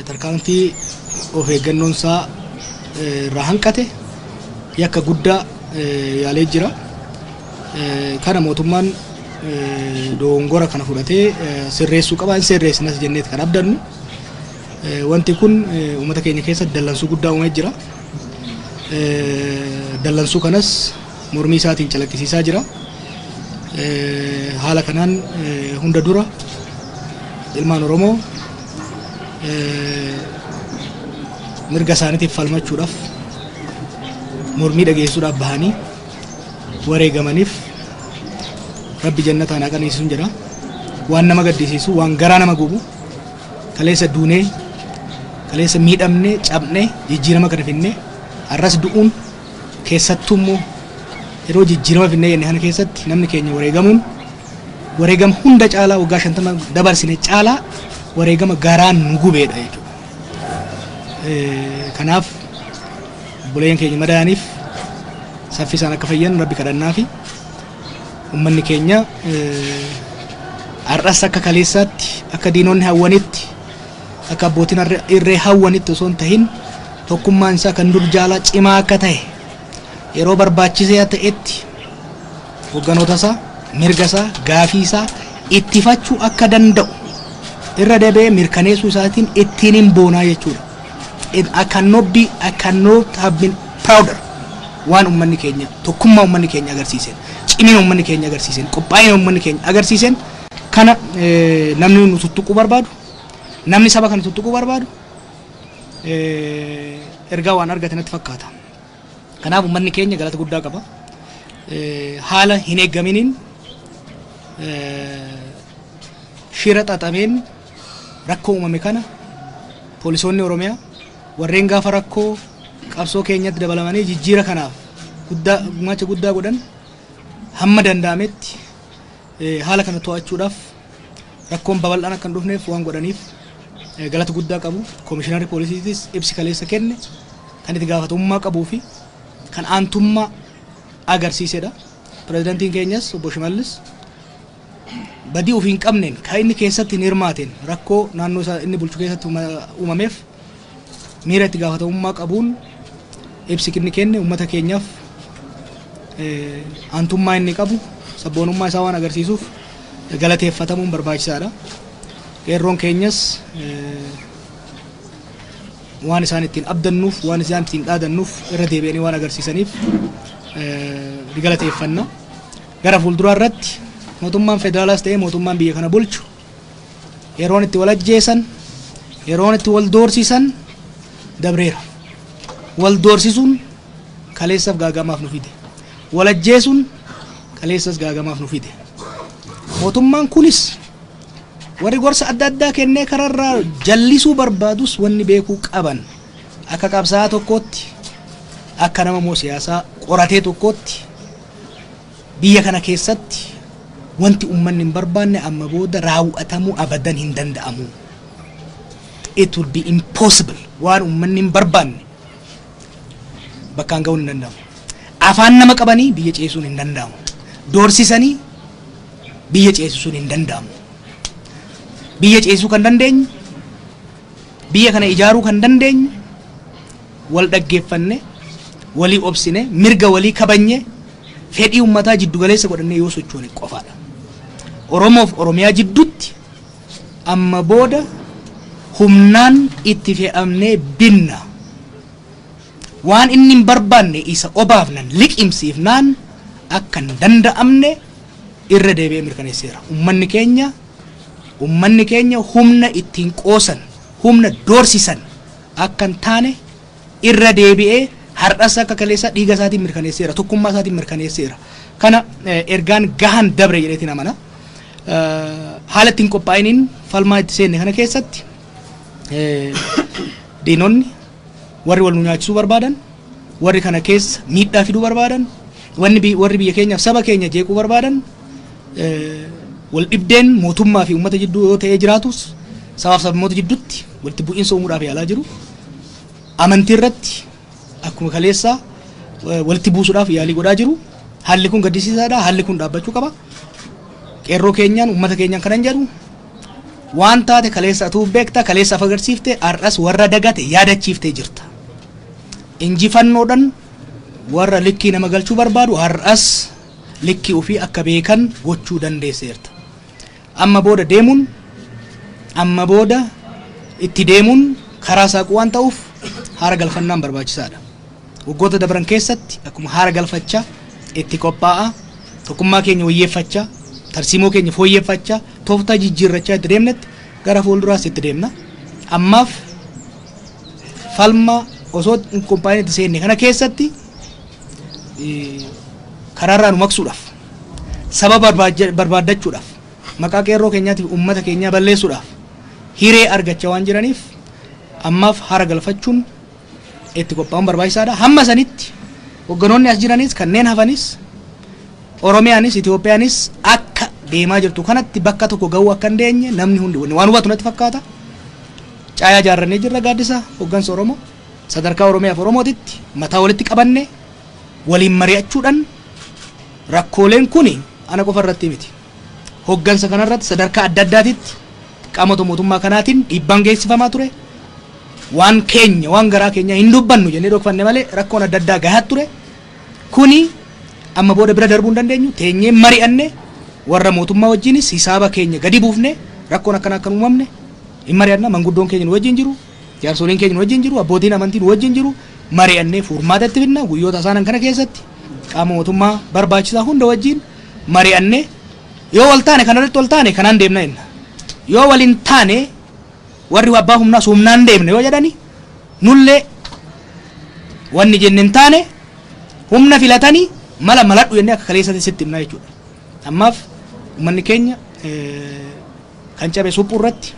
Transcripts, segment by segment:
tarkaanfii of eeggannoonsaa irraa hanqate yakka guddaa yaalee jira. Kana mootummaan dogongora kana fudhatee sirreessuu qaba. Sirreessinas jenneet kan abdannu. Wanti kun uummata keenya keessa dallansuu guddaa uumee jira. Dallansuu kanas mormii isaatiin calaqqisiisaa jira. Haala kanaan hunda dura ilmaan Oromoo mirga isaaniitiif falmachuudhaaf mormii dhageessuudhaaf bahanii wareegamaniif Rabbi jannataan haa qananiisu jedha. Waan nama gaddisiisu, waan garaa nama gubu, kaleessa duunee, kaleessa miidhamnee, cabnee, jijjiirama kana finnee har'as du'uun keessattuu immoo yeroo jijjiirama finnee jenne kana keessatti namni keenya wareegama hunda caalaa waggaa 50 dabarsine caalaa wareegama garaan nu gubeedha jechuudha. Kanaaf buleen keenya madaaniif saffisaan akka fayyan Rabbi kadhannaa fi ummanni keenya har'as akka kaleessaatti akka diinonni hawwanitti akka abbootiin irree hawwanitti osoo hin tahin tokkummaan isaa kan dur jaalaa cimaa akka ta'e yeroo barbaachisee ta'etti hogganoota isaa mirga isaa gaafii isaa ittifachuu akka danda'u irra deebi'ee mirkaneessuu isaatiin ittiin hin boonaa jechuudha. I cannot have been prouder waan ummanni keenya tokkummaa ummanni keenya agarsiisen cimina ummanni keenya agarsiisen qophaa'ina ummanni keenya agarsiisen kana namni nu tuttuquu barbaadu namni saba kana tuttuquu barbaadu ergaa waan argate natti fakkaata. Kanaaf ummanni keenya galata guddaa qaba. Haala hin eeggaminiin shira xaxameen rakkoo uumame kana poolisoonni Oromiyaa warreen gaafa rakkoo qabsoo keenyatti dabalamanii jijjiira kanaaf gumaacha guddaa godhan hamma danda'ametti haala kana to'achuudhaaf rakkoon babal'aan akka hin dhufneef waan godhaniif galata guddaa qabu. Komishinarri poolisiitis ibsi kaleessa kenne kan itti gaafatamummaa qabuu fi kan aantummaa agarsiisedha. Pirezidaantiin keenyas obbo Shimallis badii ofii hin qabneen kan inni keessatti hin hirmaateen rakkoo naannoo isaa inni bulchu keessatti uumameef miira itti gaafatamummaa qabuun ibsi inni kenne uummata keenyaaf aantummaa inni qabu sabboonummaa isaa waan agarsiisuuf galateeffatamuun barbaachisaadha. Qeerroon keenyas waan isaan ittiin abdannuuf waan isaan ittiin dhaadannuuf irra deebi'anii waan agarsiisaniif galateeffanna. Gara fuulduraa irratti mootummaan federaalaas ta'ee mootummaan biyya kana bulchu yeroon itti wal ajjeesan yeroon itti wal doorsisan dabreera. Wal doorsisuun kaleessaaf gaagamaaf nu fide. Wal ajjeesuun kaleessas gaagamaaf nu fide. Mootummaan kunis warri gorsa adda addaa kennee kararraa jallisuu barbaadus wanni beekuu qaban akka qabsaa'aa tokkootti akka nama moo siyaasaa qoratee tokkootti biyya kana keessatti wanti ummanni hin barbaanne amma booda raawwatamuu abadan hin danda'amu. It will be impossible waan ummanni hin barbaanne bakkaan ga'uun hin danda'amu. Afaan nama qabanii biyya ceessuun hin danda'amu. Doorsisanii biyya ceessuun hin danda'amu. Biyya ceessuu kan dandeenyu biyya kana ijaaruu kan dandeenyu wal dhaggeeffanne walii obsine mirga walii kabanye fedhii ummataa jiddu galeessa godhannee yoo sochoone qofaadha. Oromoof Oromiyaa jidduutti amma booda humnaan itti fe'amnee binna waan inni hin barbaanne isa obaafnan liqimsiifnaan akka hin danda'amne irra deebi'ee mirkaneesseera. Ummanni keenya humna ittiin qoosan humna doorsisan akka hin taane irra deebi'ee har'as akka kaleessa dhiiga isaatiin mirkaneesseera tokkummaa isaatiin mirkaneesseera. Kana ergaan gahan dabre jedheetiin amana. Haala ittiin qophaa'iniin falmaa itti seenne kana keessatti diinonni warri wal nu nyaachisuu barbaadan warri kana keessa miidhaa fiduu barbaadan warri biyya keenyaaf saba keenya jeequu barbaadan wal dhibdeen mootummaa fi uummata jidduu yoo ta'ee jiraatus sabaaf sabmoota jidduutti walitti bu'iinsa uumuudhaaf yaalaa jiru. Amantii irratti akkuma kaleessaa walitti buusuudhaaf yaalii godhaa jiru. Haalli kun gaddisiisaadha. Haalli kun dhaabbachuu qaba. Qeerroo keenyaan uummata keenyaan kanan jedhu waan taate kaleessa atuu beekta kaleessa agarsiifte har'as warra dagate yaadachiiftee jirta. Injifannoodhaan warra likkii nama galchuu barbaadu har'as likkii ofii akka beekan gochuu dandeesseerta. Amma booda itti deemuun karaa saaqu waan ta'uuf haara galfannaan barbaachisaadha. Waggoota dabran keessatti akkuma haara galfachaa itti qophaa'a tokkummaa keenya wayyeeffachaa tarsiimoo keenya fooyyeffachaa tooftaa jijjiirrachaa itti deemnetti gara fuulduraas itti deemna. Ammaaf falma osoo qophaa'in itti seenne kana keessatti karaarraa nu maqsuudhaaf sababa barbaaddachuudhaaf maqaa qeerroo keenyaatiif uummata keenyaa balleessuudhaaf hiree argachaa waan jiraniif ammaaf haara galfachuun itti qophaa'uun barbaachisaadha. Hamma sanitti hogganoonni as jiranis kanneen hafanis Oromiyaanis Itoophiyaanis akka deemaa jirtu kanatti bakka tokko ga'uu akka hin deenye namni hundi waan hubatu natti fakkaata. Caayaa jaarrannee jirra gaaddisa hoggansa Oromoo sadarkaa Oromiyaaf Oromootitti mataa walitti qabanne waliin mari'achuudhaan rakkooleen kuni ana qofa irratti miti. Hoggansa kanarratti sadarkaa adda addaatitti qaamota mootummaa kanaatiin dhiibbaan geessifamaa ture. Waan keenya waan garaa keenya hin dubbannu jennee dhokfanne malee rakkoon adda addaa gahaa ture. Kuni amma booda bira darbuu hin dandeenyu teenyee mari'anne warra mootummaa wajjinis hisaaba keenya gadi buufne rakkoon akkana akka uumamne hin mari'anna. Manguddoon keenya nu wajjin jiru, jaarsoliin keenya nu wajjin jiru, abbootiin amantii nu wajjin jiru. Mari'annee furmaata itti fidna guyyoota isaanan kana keessatti qaama mootummaa barbaachisaa hunda wajjin mari'annee yoo wal taane kanarratti wal taane kanaan deemna jenna. Yoo waliin taane warri abbaa humnaas humnaan deemne yoo jedhani nullee wanni jenneen taane humna filatanii mala maladhu jennee akka kaleessatti sitti himna jechuudha. Ammaaf uummanni keenya kan cabe suphuu irratti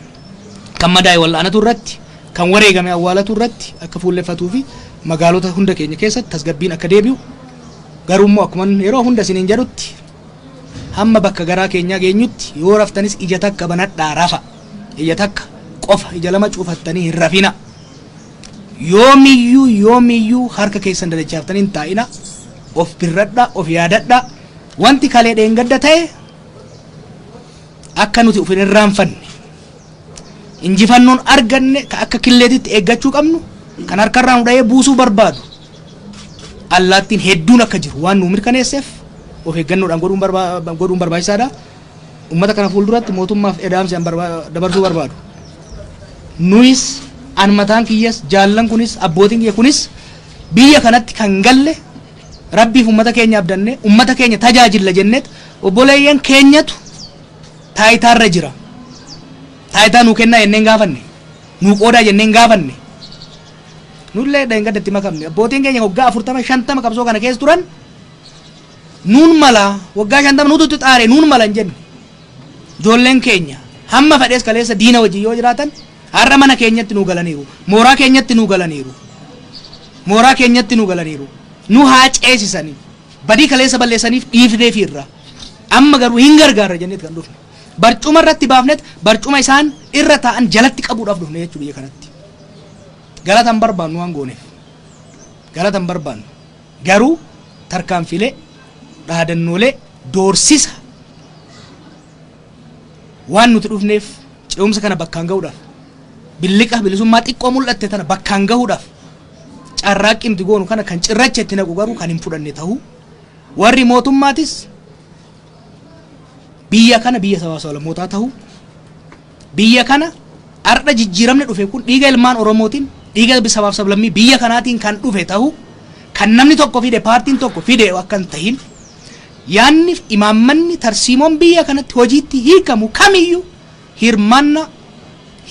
kan madaa'e wal'aanatu irratti kan wareegame awwaalatu irratti akka fuulleffatuu fi magaalota hunda keenya keessatti tasgabbiin akka deebi'u garuu immoo akkuma yeroo hunda isiniin jedhutti hamma bakka garaa keenyaa geenyutti yoo raftanis ija takka banadhaa rafa. Ija takka qofa ija lama cuufattanii hin rafina. Yoomiyyuu harka keessan dadachaaftanii hin taa'ina. Of birradha of yaadadha. Wanti kalee dheengadda ta'e akka nuti of hin irraanfanne injifannoon arganne ka akka killeetitti eeggachuu qabnu kan harkarraa nu dha'ee buusuu barbaadu allaattiin hedduun akka jiru waan nu mirkaneesseef of eeggannoodhaan godhuun barbaachisaadha. Uummata kana fuulduratti mootummaaf edaamsaan dabarsuu barbaadu. Nuyis an mataan kiyyas jaallan kunis abbootiin kiyya kunis biyya kanatti kan galle rabbiif uummata keenya abdanne uummata keenya tajaajilla jenneet obboleeyyan keenyatu taayitaarra jira. Taayitaa nuu kennaa jenneen gaafanne nuu qoodaa jenneen gaafanne nullee dheengaddatti makamne abbootiin keenya waggaa 40-50 qabsoo kana keessa turan nuun mala waggaa 50 nututti xaare nuun mala hin jenne. Ijoolleen keenya hamma fadhees kaleessa diina wajjin yoo jiraatan har'a mana keenyatti nuu galaniiru, mooraa keenyatti nuu galaniiru, nu haa ceesisanii badii kaleessa balleessaniif dhiifnee fiirra amma garuu hin gargaarra jenneet kan dhufne barcuma irratti baafnet barcuma isaan irra taa'an jalatti qabuudhaaf dhufne jechuu biyya kanatti. Galatan barbaannu waan gooneef galatan barbaannu garuu tarkaanfilee dhaadannoolee doorsisa waan nuti dhufneef ce'umsa kana bakkaan gahuudhaaf billiqa bilisummaa xiqqoo mul'atte tana bakkaan gahuudhaaf carraaqqii nuti goonu kana kan cirracha itti naqu garuu kan hin fudhanne ta'uu warri mootummaatis biyya kana biyya sabaa sablammootaa ta'uu biyya kana arda jijjiiramne dhufe kun dhiiga ilmaan Oromootiin dhiiga sabaaf sablammii biyya kanaatiin kan dhufe ta'uu kan namni tokko fide paartiin tokko fide akka hin tahin yaanni imaammanni tarsiimoon biyya kanatti hojiitti hiikamu kamiyyuu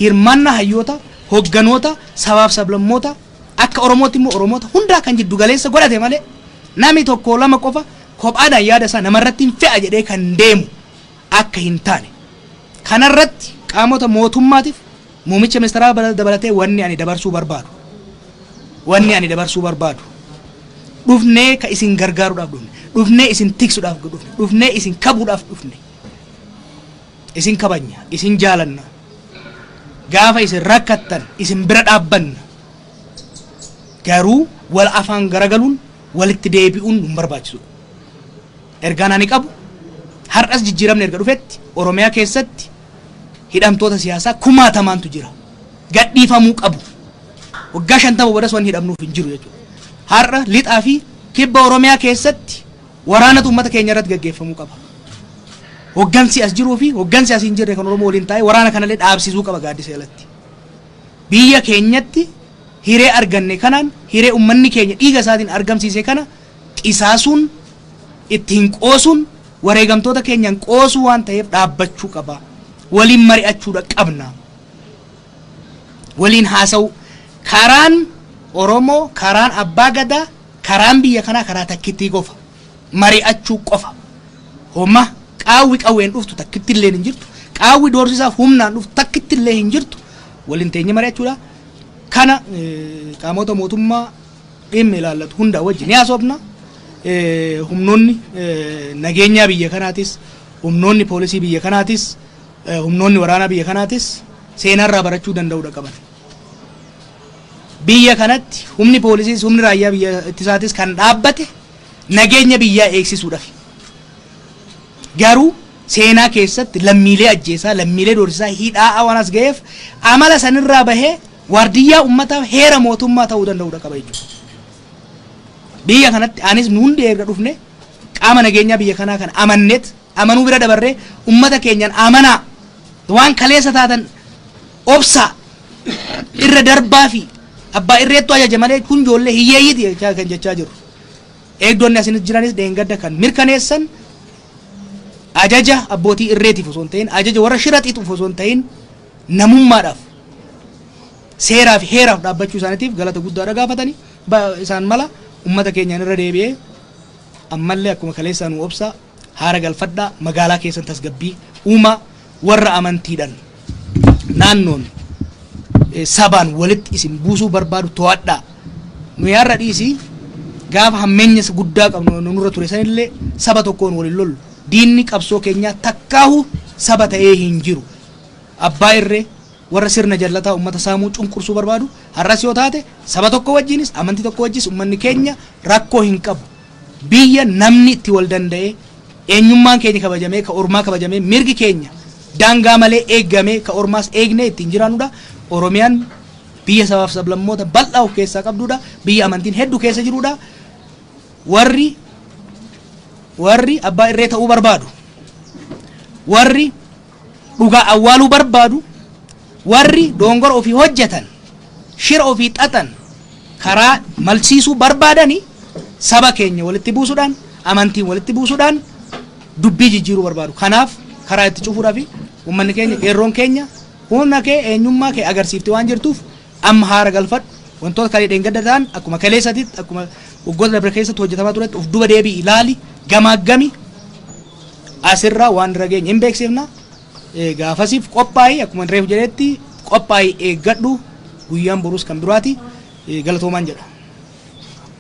hirmaanna hayyoota hogganoota sabaaf sablammoota akka Oromootti immoo Oromoota hundaa kan jiddu galeessa godhate malee namni tokko lama qofa kophaadhaan yaada isaa namarratti hin fe'a jedhee kan deemu akka hin taane kanarratti qaamota mootummaatiif muumicha ministeeraa dabalatee wanni ani dabarsuu barbaadu dhufnee ka isin gargaaruudhaaf dhufnee isin tiksuudhaaf dhufnee isin kabuudhaaf dhufne isin kabanya isin jaalanna gaafa isin rakkattan isin bira dhaabbanna garuu wal afaan garagaluun walitti deebi'uun nu barbaachisu. Ergaan ani qabu har'as jijjiiramne erga dhufetti Oromiyaa keessatti hidhamtoota siyaasaa kumaatamaantu jira. Gadhiifamuu qabu. Waggaa 50 boodas waan hidhamnuuf hin jiru jechuudha. Har'a lixaa fi kibba Oromiyaa keessatti waraanatu uummata keenya irratti gaggeeffamuu qaba. Hoggansi as jiruu fi hoggansi as hin jirre kan Oromoo waliin taa'ee waraana kanallee dhaabsisuu qaba Gaaddisa Eelatti. Biyya keenyatti hiree arganne kanaan hiree uummanni keenya dhiiga isaatiin argamsiise kana qisaasuun ittiin qoosuun wareegamtoota keenyaan qoosuu waan ta'eef dhaabbachuu qaba. Waliin mari'achuudha qabna. Waliin haasa'u karaan Oromoo, karaan Abbaa Gadaa, karaan biyya kanaa karaa takkittii qofa. Mari'achuu qofa. Homma qaawwi qawween dhuftu takkitti illee hin jirtu. Qaawwi doorsisaaf humnaan dhuftu takkitti illee hin jirtu. Waliin teenye mari'achuudha. Kana qaamota mootummaa dhimma ilaallatu hunda wajjin haasofna. Humnoonni nageenyaa biyya kanaatis, humnoonni poolisii biyya kanaatis, humnoonni waraanaa biyya kanaatis seenarraa barachuu danda'uudha qaban. Biyya kanatti humni poolisiis humni raayyaa biyya ittisaatis kan dhaabbate nageenya biyyaa eegsisuudhaaf. Garuu seenaa keessatti lammiilee ajjeesaa, lammiilee doorsisaa hidhaa waan as ga'eef amala sanirraa bahee waardiyyaa uummataaf heera mootummaa ta'uu danda'uudha qaba jechuudha. Biyya kanatti anis nu hundi erga dhufne qaama nageenyaa biyya kanaa kan amanneet amanuu bira dabarree uummata keenyaan amanaa waan kaleessa taatan obsaa irra darbaa fi abbaa irreettu ajaja malee kun ijoollee hiyyeeyyiti kan jechaa jiru. Eegdonni asinis jiranis dheengadda kan mirkaneessan ajaja abbootii irreetiif osoo hin ta'in ajaja warra shiraxiituuf osoo hin ta'in namummaadhaaf seeraa fi heeraaf dhaabbachuu isaaniitiif galata guddaadha gaafatanii isaan mala ummata keenyaan irra deebi'ee ammallee akkuma kaleessaa nu obsaa haara galfadhaa magaalaa keessan tasgabbii uumaa warra amantiidhaan naannoon sabaan walitti isin buusuu barbaadu to'adhaa. Nu yaarra dhiisii gaafa hammeenyas guddaa qabnu nurra ture sanillee saba tokkoon waliin lollu diinni qabsoo keenyaa takkaahu saba ta'ee hin jiru. Abbaa irree warra sirna jallataa ummata saamuu cunqursuu barbaadu har'as yoo taate saba tokko wajjinis amantii tokko wajjis ummanni keenya rakkoo hin qabu. Biyya namni itti wal danda'ee eenyummaan keenya kabajamee ka ormaa kabajamee mirgi keenya daangaa malee eegamee ka ormaas eegnee ittiin jiraannudha. Oromiyaan biyya sabaaf sablammoota bal'aa of keessaa qabdudha. Biyya amantiin hedduu keessa jirudha. Warri abbaa irree ta'uu barbaadu, warri dhugaa awwaaluu barbaadu, warri dongora ofii hojjetan, shira ofii xaxan karaa malsiisuu barbaadanii saba keenya walitti buusuudhaan, amantiin walitti buusuudhaan dubbii jijjiiruu barbaadu. Kanaaf karaa itti cufuudhaaf uummanni keenya qeerroon keenya humna kee eenyummaa kee agarsiifte waan jirtuuf amma haara galfadhu. Wantoota kalee dheengadda ta'an akkuma kaleessatitti akkuma waggoota dabre keessatti hojjetamaa turetti of duba deebii ilaali gamaaggami asirraa waan irra geenye hin beeksifna. Gaafasiif qophaa'ii akkuma reef jedhetti qophaa'ii eeggadhu guyyaan boruus kan biraati galatoomaan jedha.